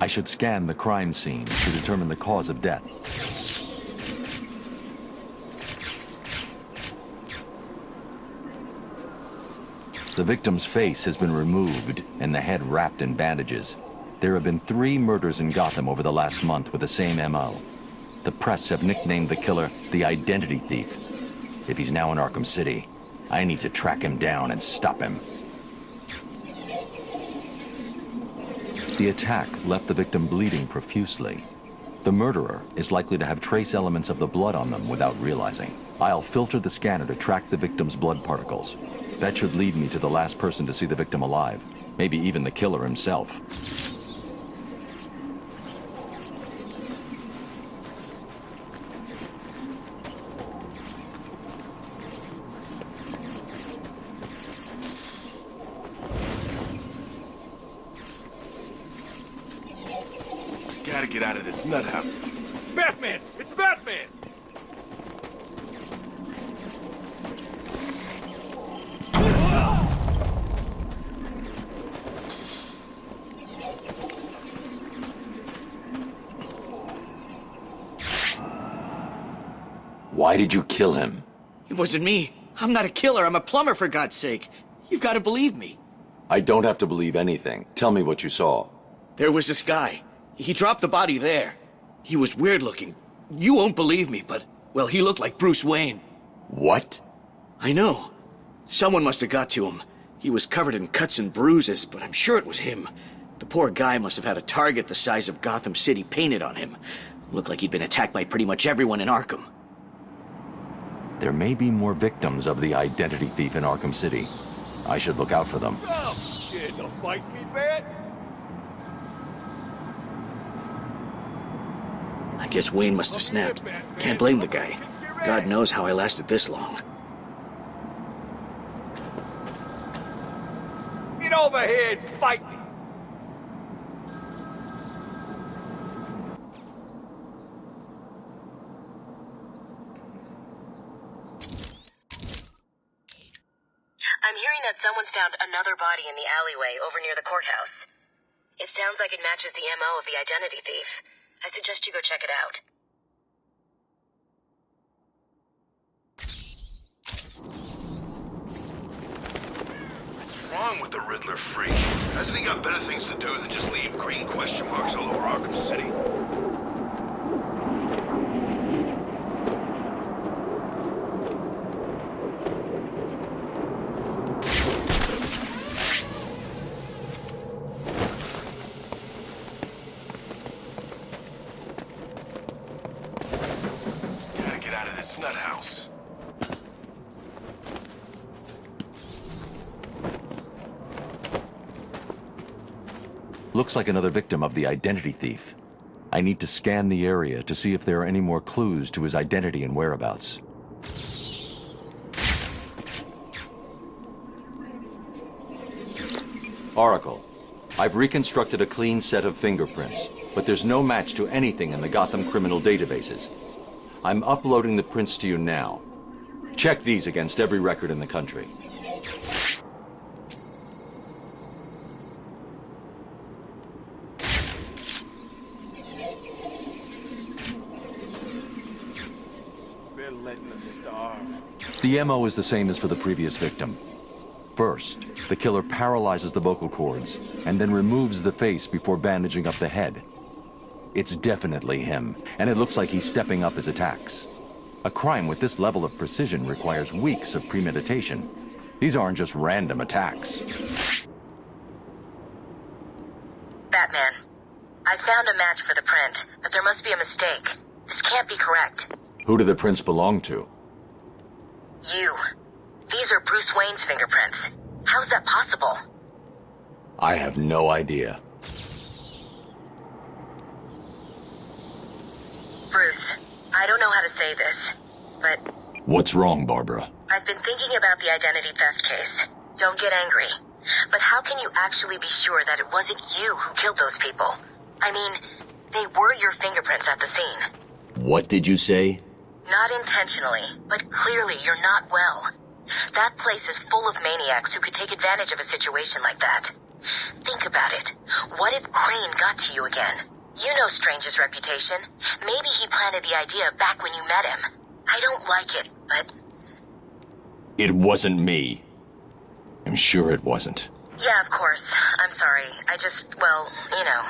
I should scan the crime scene to determine the cause of death. The victim's face has been removed and the head wrapped in bandages. There have been 3 murders in Gotham over the last month with the same MO. The press have nicknamed the killer the Identity Thief. If he's now in Arkham City, I need to track him down and stop him. The attack left the victim bleeding profusely. The murderer is likely to have trace elements of the blood on them without realizing. I'll filter the scanner to track the victim's blood particles. That should lead me to the last person to see the victim alive. Maybe even the killer himself. Gotta get out of this nut house. Batman! It's Batman! Why did you kill him? It wasn't me. I'm not a killer. I'm a plumber, for God's sake. You've got to believe me. I don't have to believe anything. Tell me what you saw. There was this guy. He dropped the body there. He was weird looking. You won't believe me, but, well, he looked like Bruce Wayne. What? I know. Someone must have got to him. He was covered in cuts and bruises, but I'm sure it was him. The poor guy must have had a target the size of Gotham City painted on him. Looked like he'd been attacked by pretty much everyone in Arkham. There may be more victims of the Identity Thief in Arkham City. I should look out for them. Oh, shit, don't fight me, man! I guess Wayne must have snapped. Can't blame the guy. God knows how I lasted this long. Get over here and fight me! I'm hearing that someone's found another body in the alleyway over near the courthouse. It sounds like it matches the MO of the Identity Thief. I suggest you go check it out. What's wrong with the Riddler freak? Hasn't he got better things to do than just leave green question marks all over Arkham City? This nut house. Looks like another victim of the Identity Thief. I need to scan the area to see if there are any more clues to his identity and whereabouts. Oracle, I've reconstructed a clean set of fingerprints, but there's no match to anything in the Gotham criminal databases. I'm uploading the prints to you now. Check these against every record in the country. Been letting us starve. The MO is the same as for the previous victim. First, the killer paralyzes the vocal cords and then removes the face before bandaging up the head. It's definitely him, and it looks like he's stepping up his attacks. A crime with this level of precision requires weeks of premeditation. These aren't just random attacks. Batman, I found a match for the print, but there must be a mistake. This can't be correct. Who do the prints belong to? You. These are Bruce Wayne's fingerprints. How's that possible? I have no idea. Bruce, I don't know how to say this, but... What's wrong, Barbara? I've been thinking about the identity theft case. Don't get angry. But how can you actually be sure that it wasn't you who killed those people? I mean, they were your fingerprints at the scene. What did you say? Not intentionally, but clearly you're not well. That place is full of maniacs who could take advantage of a situation like that. Think about it. What if Crane got to you again? You know Strange's reputation. Maybe he planted the idea back when you met him. I don't like it, but... It wasn't me. I'm sure it wasn't. Yeah, of course. I'm sorry. I just, well, you know.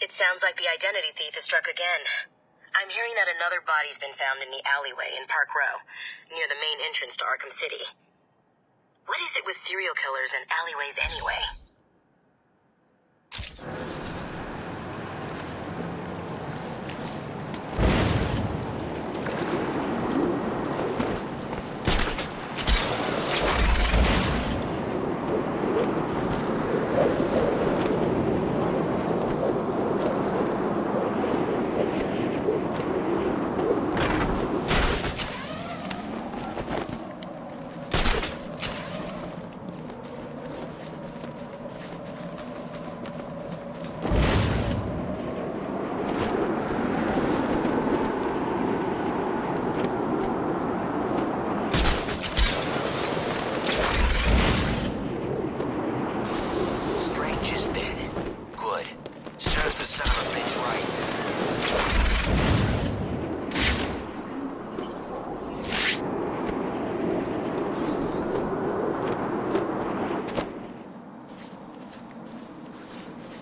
It sounds like the identity thief has struck again. I'm hearing that another body's been found in the alleyway in Park Row, near the main entrance to Arkham City. What is it with serial killers and alleyways anyway?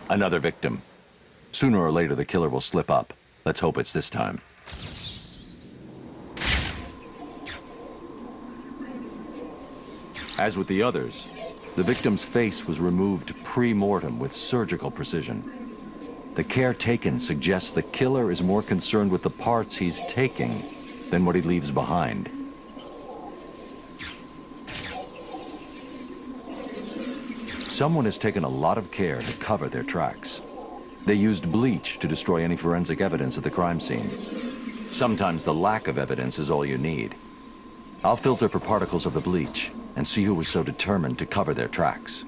Another victim. Sooner or later, the killer will slip up. Let's hope it's this time. As with the others, the victim's face was removed pre-mortem with surgical precision. The care taken suggests the killer is more concerned with the parts he's taking than what he leaves behind. Someone has taken a lot of care to cover their tracks. They used bleach to destroy any forensic evidence at the crime scene. Sometimes the lack of evidence is all you need. I'll filter for particles of the bleach and see who was so determined to cover their tracks.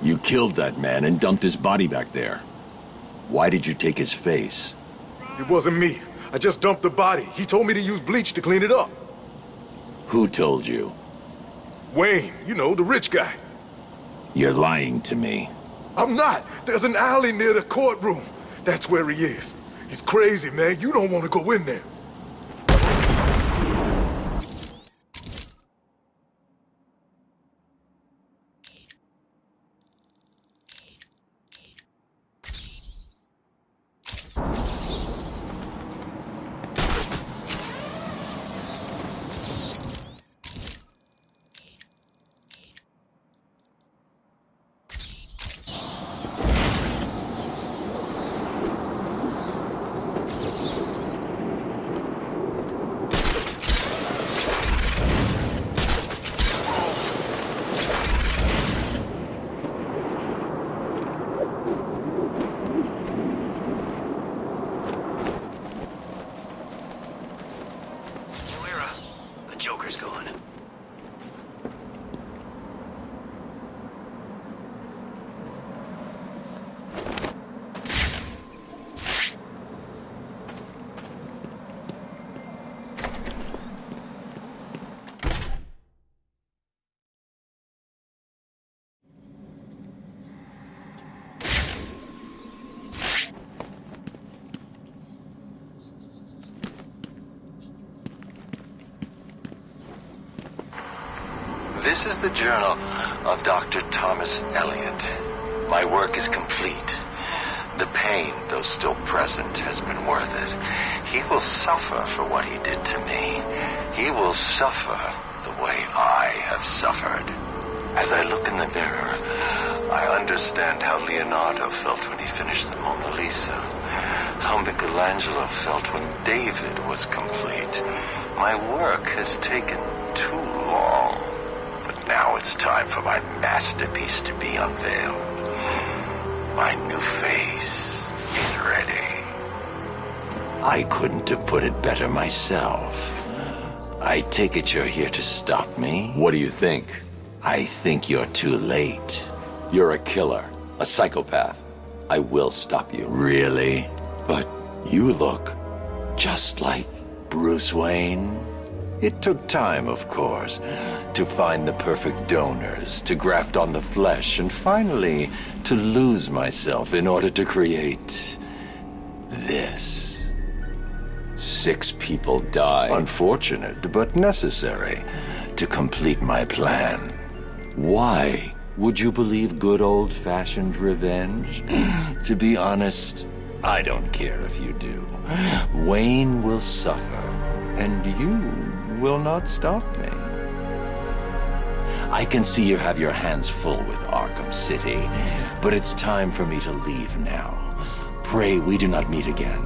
You killed that man and dumped his body back there. Why did you take his face? It wasn't me. I just dumped the body. He told me to use bleach to clean it up. Who told you? Wayne, you know, the rich guy. You're lying to me. I'm not. There's an alley near the courtroom. That's where he is. He's crazy, man. You don't want to go in there. Joker's gone. This is the journal of Dr. Thomas Elliot. My work is complete. The pain, though still present, has been worth it. He will suffer for what he did to me. He will suffer the way I have suffered. As I look in the mirror, I understand how Leonardo felt when he finished the Mona Lisa. How Michelangelo felt when David was complete. My work has taken too long. But now it's time for my masterpiece to be unveiled. My new face is ready. I couldn't have put it better myself. I take it you're here to stop me? What do you think? I think you're too late. You're a killer, a psychopath. I will stop you. Really? But you look just like Bruce Wayne? It took time, of course, to find the perfect donors, to graft on the flesh, and finally to lose myself in order to create this. 6 people died. Unfortunate, but necessary to complete my plan. Why? Would you believe good old-fashioned revenge? To be honest, I don't care if you do. Wayne will suffer, and you will not stop me. I can see you have your hands full with Arkham City, but it's time for me to leave now. Pray we do not meet again.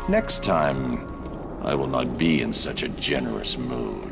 Next time, I will not be in such a generous mood.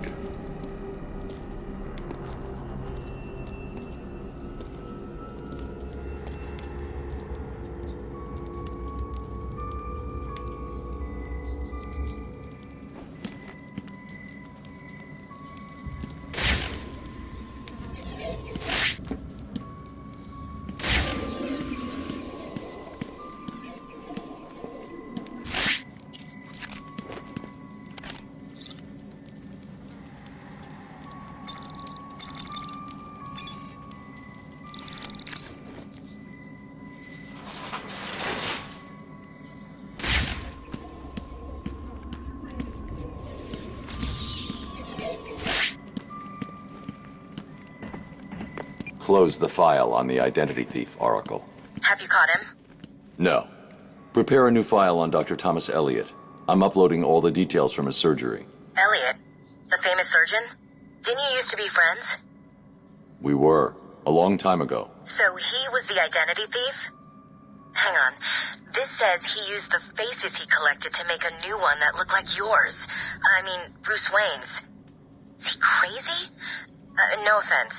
Close the file on the identity thief, Oracle. Have you caught him? No. Prepare a new file on Dr. Thomas Elliot. I'm uploading all the details from his surgery. Elliot? The famous surgeon? Didn't you used to be friends? We were. A long time ago. So he was the identity thief? Hang on. This says he used the faces he collected to make a new one that looked like yours. I mean, Bruce Wayne's. Is he crazy? No offense.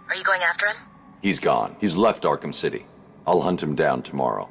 Are you going after him? He's gone. He's left Arkham City. I'll hunt him down tomorrow.